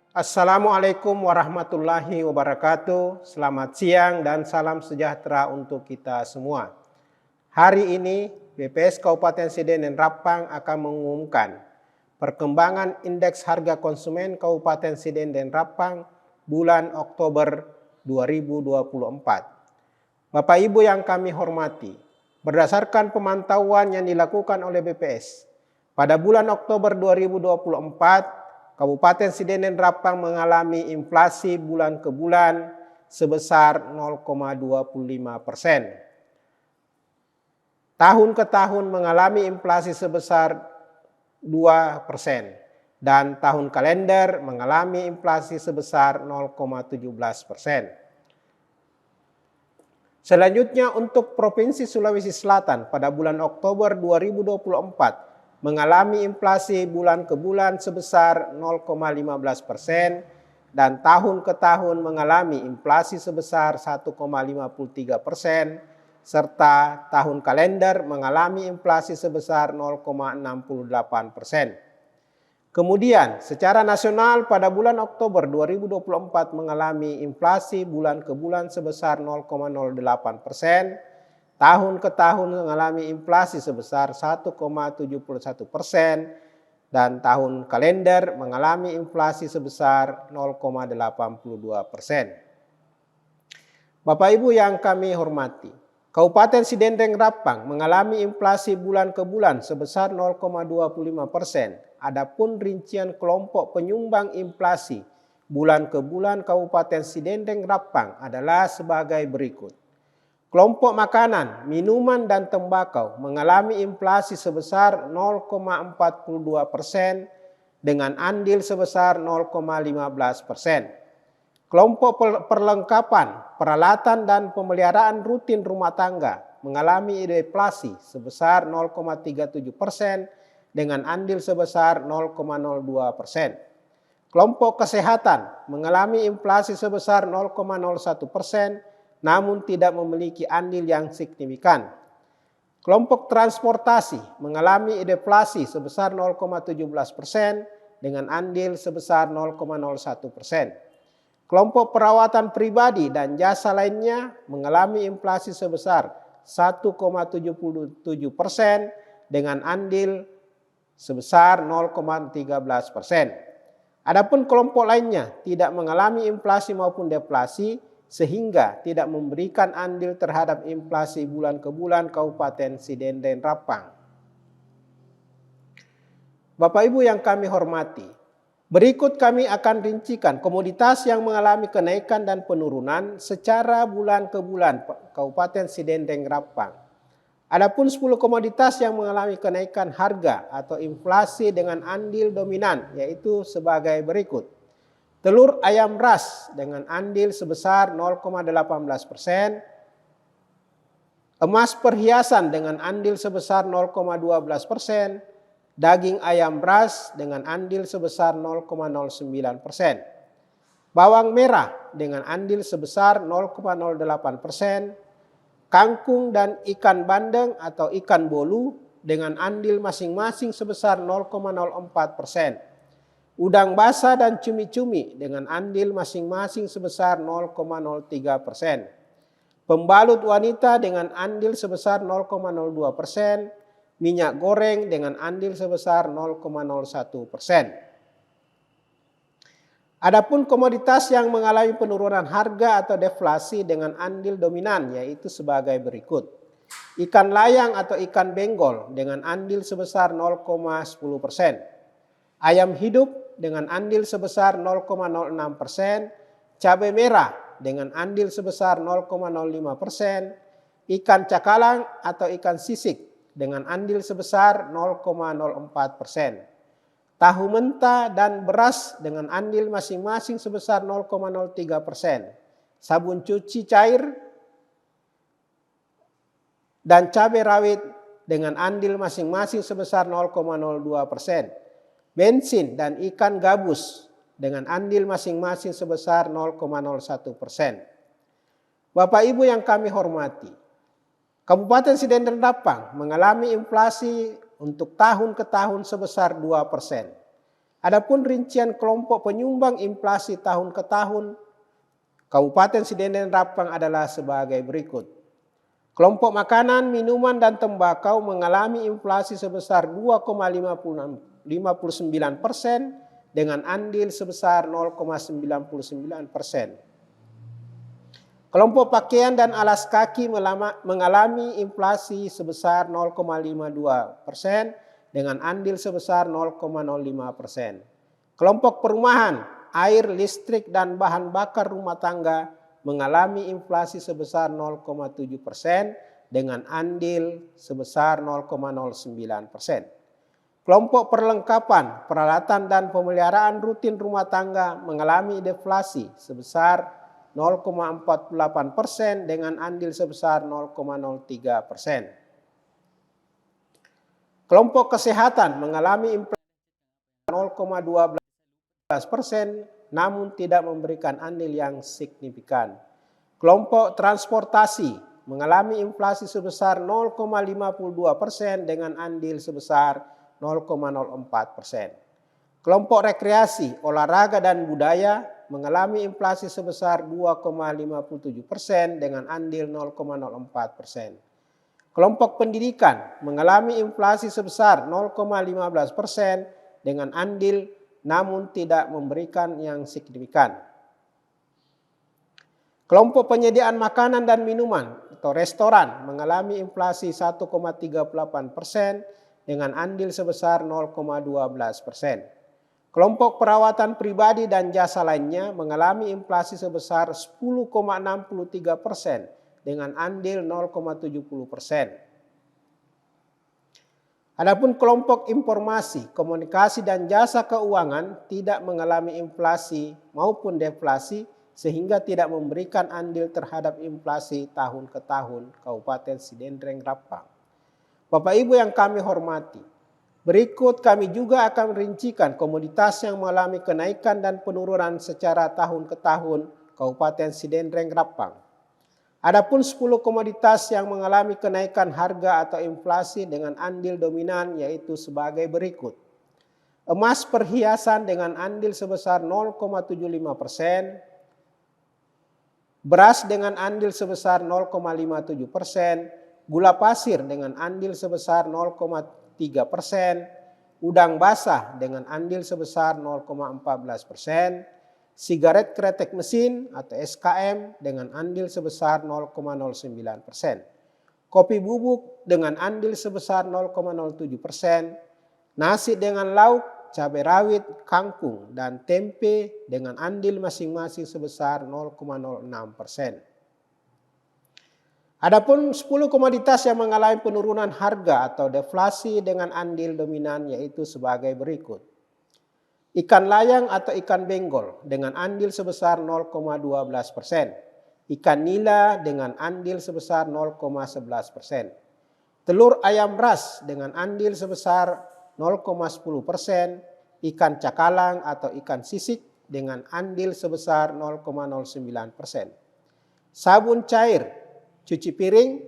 Assalamualaikum warahmatullahi wabarakatuh. Selamat siang dan salam sejahtera untuk kita semua. Hari ini BPS Kabupaten Sidenden Rapang akan mengumumkan perkembangan indeks harga konsumen Kabupaten Sidenden Rapang bulan Oktober 2024. Bapak Ibu yang kami hormati, berdasarkan pemantauan yang dilakukan oleh BPS, pada bulan Oktober 2024, Kabupaten Sidenden Rapang mengalami inflasi bulan ke bulan sebesar 0,25%. Tahun ke tahun mengalami inflasi sebesar 2% dan tahun kalender mengalami inflasi sebesar 0,17%. Selanjutnya untuk Provinsi Sulawesi Selatan pada bulan Oktober 2024 mengalami inflasi bulan ke bulan sebesar 0,15% dan tahun ke tahun mengalami inflasi sebesar 1,53% serta tahun kalender mengalami inflasi sebesar 0,68%. Kemudian secara nasional pada bulan Oktober 2024 mengalami inflasi bulan ke bulan sebesar 0,08%. Tahun ke tahun mengalami inflasi sebesar 1,71% dan tahun kalender mengalami inflasi sebesar 0,82%. Bapak Ibu yang kami hormati, Kabupaten Sidenden Rapang mengalami inflasi bulan ke bulan sebesar 0,25%. Adapun rincian kelompok penyumbang inflasi bulan ke bulan Kabupaten Sidenden Rapang adalah sebagai berikut. Kelompok makanan, minuman, dan tembakau mengalami inflasi sebesar 0,42% dengan andil sebesar 0,15%. Kelompok perlengkapan, peralatan, dan pemeliharaan rutin rumah tangga mengalami deflasi sebesar 0,37% dengan andil sebesar 0,02%. Kelompok kesehatan mengalami inflasi sebesar 0,01%, namun tidak memiliki andil yang signifikan. Kelompok transportasi mengalami deflasi sebesar 0,17% dengan andil sebesar 0,01%. Kelompok perawatan pribadi dan jasa lainnya mengalami inflasi sebesar 1,77% dengan andil sebesar 0,13%. Adapun kelompok lainnya tidak mengalami inflasi maupun deflasi, sehingga tidak memberikan andil terhadap inflasi bulan ke bulan Kabupaten Sidenden Rapang. Bapak Ibu yang kami hormati, berikut kami akan rincikan komoditas yang mengalami kenaikan dan penurunan secara bulan ke bulan Kabupaten Sidenden Rapang. Adapun 10 komoditas yang mengalami kenaikan harga atau inflasi dengan andil dominan yaitu sebagai berikut. Telur ayam ras dengan andil sebesar 0,18%, emas perhiasan dengan andil sebesar 0,12%, daging ayam ras dengan andil sebesar 0,09%, bawang merah dengan andil sebesar 0,08%, kangkung dan ikan bandeng atau ikan bolu dengan andil masing-masing sebesar 0,04%. Udang basah dan cumi-cumi dengan andil masing-masing sebesar 0,03%. Pembalut wanita dengan andil sebesar 0,02%. Minyak goreng dengan andil sebesar 0,01%. Adapun komoditas yang mengalami penurunan harga atau deflasi dengan andil dominan yaitu sebagai berikut. Ikan layang atau ikan benggol dengan andil sebesar 0,10%. Ayam hidup dengan andil sebesar 0,06%, cabai merah dengan andil sebesar 0,05%, ikan cakalang atau ikan sisik dengan andil sebesar 0,04%, tahu mentah dan beras dengan andil masing-masing sebesar 0,03%, sabun cuci cair dan cabai rawit dengan andil masing-masing sebesar 0,02%. Bensin dan ikan gabus dengan andil masing-masing sebesar 0,01%. Bapak Ibu yang kami hormati, Kabupaten Sidenden Rapang mengalami inflasi untuk tahun ke tahun sebesar 2%. Adapun rincian kelompok penyumbang inflasi tahun ke tahun Kabupaten Sidendeng Rapang adalah sebagai berikut. Kelompok makanan, minuman, dan tembakau mengalami inflasi sebesar 2,59% dengan andil sebesar 0,99%. Kelompok pakaian dan alas kaki mengalami inflasi sebesar 0,52% dengan andil sebesar 0,05%. Kelompok perumahan, air, listrik, dan bahan bakar rumah tangga mengalami inflasi sebesar 0,7% dengan andil sebesar 0,09%. Kelompok perlengkapan, peralatan, dan pemeliharaan rutin rumah tangga mengalami deflasi sebesar 0,48% dengan andil sebesar 0,03%. Kelompok kesehatan mengalami inflasi 0,12% namun tidak memberikan andil yang signifikan. Kelompok transportasi mengalami inflasi sebesar 0,52% dengan andil sebesar 0,04%. Kelompok rekreasi, olahraga, dan budaya mengalami inflasi sebesar 2,57% dengan andil 0,04%. Kelompok pendidikan mengalami inflasi sebesar 0,15% dengan andil namun tidak memberikan yang signifikan. Kelompok penyediaan makanan dan minuman atau restoran mengalami inflasi 1,38% dengan andil sebesar 0,12%. Kelompok perawatan pribadi dan jasa lainnya mengalami inflasi sebesar 10,63% dengan andil 0,70%. Adapun kelompok informasi, komunikasi, dan jasa keuangan tidak mengalami inflasi maupun deflasi sehingga tidak memberikan andil terhadap inflasi tahun ke tahun Kabupaten Sidendeng Rapang. Bapak Ibu yang kami hormati, berikut kami juga akan merincikan komoditas yang mengalami kenaikan dan penurunan secara tahun ke tahun Kabupaten Sidendeng Rapang. Adapun 10 komoditas yang mengalami kenaikan harga atau inflasi dengan andil dominan yaitu sebagai berikut. Emas perhiasan dengan andil sebesar 0,75%, beras dengan andil sebesar 0,57%, gula pasir dengan andil sebesar 0,3%, udang basah dengan andil sebesar 0,14%, sigaret kretek mesin atau SKM dengan andil sebesar 0,09%, kopi bubuk dengan andil sebesar 0,07%, nasi dengan lauk, cabai rawit, kangkung, dan tempe dengan andil masing-masing sebesar 0,06%. Adapun 10 komoditas yang mengalami penurunan harga atau deflasi dengan andil dominan yaitu sebagai berikut. Ikan layang atau ikan benggol dengan andil sebesar 0,12%. Ikan nila dengan andil sebesar 0,11%. Telur ayam ras dengan andil sebesar 0,10%. Ikan cakalang atau ikan sisik dengan andil sebesar 0,09%. Sabun cair, cuci piring,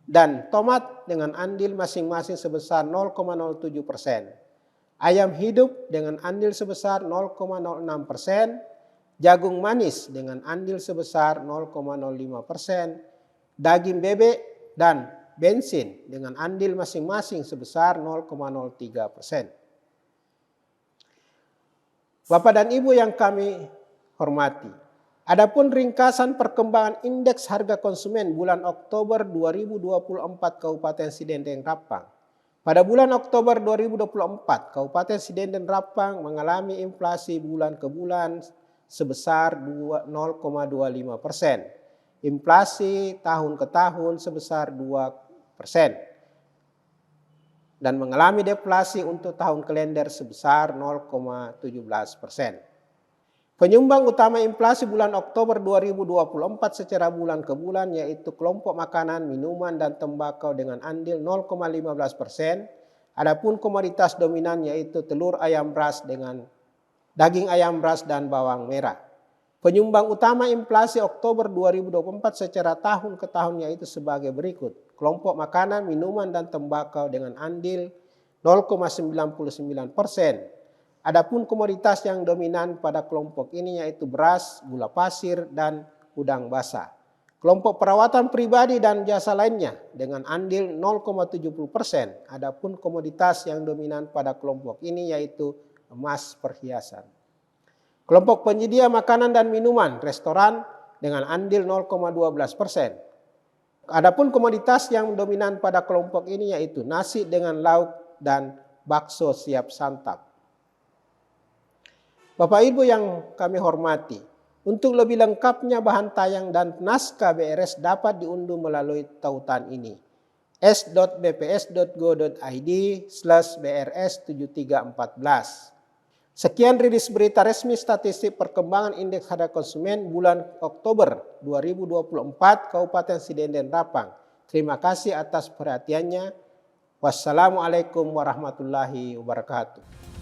dan tomat dengan andil masing-masing sebesar 0,07%. Ayam hidup dengan andil sebesar 0,06%, jagung manis dengan andil sebesar 0,05%, daging bebek dan bensin dengan andil masing-masing sebesar 0,03%. Bapak dan Ibu yang kami hormati, adapun ringkasan perkembangan indeks harga konsumen bulan Oktober 2024 Kabupaten Sidendeng Rapang. Pada bulan Oktober 2024, Kabupaten Sidendeng Rapang mengalami inflasi bulan ke bulan sebesar 0,25%. Inflasi tahun ke tahun sebesar 2%. Dan mengalami deflasi untuk tahun kalender sebesar 0,17%. Penyumbang utama inflasi bulan Oktober 2024 secara bulan ke bulan yaitu kelompok makanan, minuman, dan tembakau dengan andil 0,15%. Adapun komoditas dominan yaitu telur ayam ras dengan daging ayam ras dan bawang merah. Penyumbang utama inflasi Oktober 2024 secara tahun ke tahun yaitu sebagai berikut. Kelompok makanan, minuman, dan tembakau dengan andil 0,99%. Adapun komoditas yang dominan pada kelompok ini yaitu beras, gula pasir, dan udang basah. Kelompok perawatan pribadi dan jasa lainnya dengan andil 0,70%. Adapun komoditas yang dominan pada kelompok ini yaitu emas perhiasan. Kelompok penyedia makanan dan minuman, restoran dengan andil 0,12%. Adapun komoditas yang dominan pada kelompok ini yaitu nasi dengan lauk dan bakso siap santap. Bapak Ibu yang kami hormati, untuk lebih lengkapnya bahan tayang dan naskah BRS dapat diunduh melalui tautan ini. s.bps.go.id/brs7314. Sekian rilis berita resmi statistik perkembangan indeks harga konsumen bulan Oktober 2024 Kabupaten Sidenden Rapang. Terima kasih atas perhatiannya. Wassalamualaikum warahmatullahi wabarakatuh.